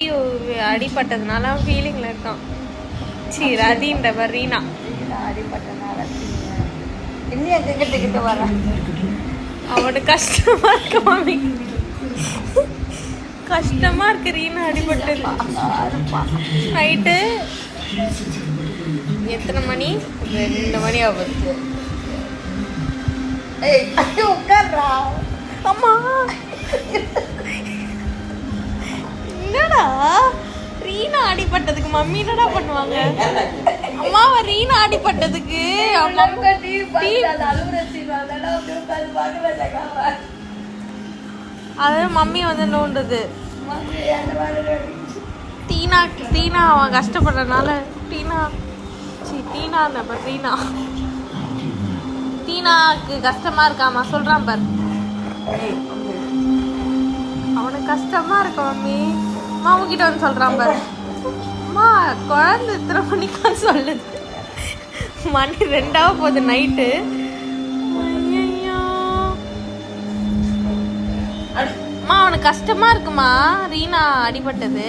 அடிப்பட்டதுனால ஃபீலிங்ல இருக்கான். சரி ரதின்ற மாதிரி ரீனா அடிப்பட்டனால இன்னும் கிட்ட வர அவனுக்கு கஷ்டமா இருக்கு மாமி. கஷ்டமா இருக்கு ரீனா அடிபட்டது. நைட்டு எத்தனை மணி? 2 மணி ஆகுது. உட்கார்றா அம்மா என்னடா ரீனா அடிபட்டதுக்கு மம்மி என்னடா பண்ணுவாங்க? அம்மாவை ரீனா அடிபட்டதுக்கு அது மம்மி வந்து நோண்டுது. டீனா அவன் கஷ்டப்படுறதுனால டீனாக்கு கஷ்டமா இருக்காமா சொல்றான் பாரு. அவனுக்கு கஷ்டமா இருக்கு மம்மி. மாவு கிட்ட வந்து சொல்றான் பாரு. அம்மா குழந்தை இத்தனை மணிக்கான்னு சொல்லுது. மணி 2 போகுது நைட்டு. அம்மா அவனுக்கு கஷ்டமா இருக்குமா ரீனா அடிபட்டது?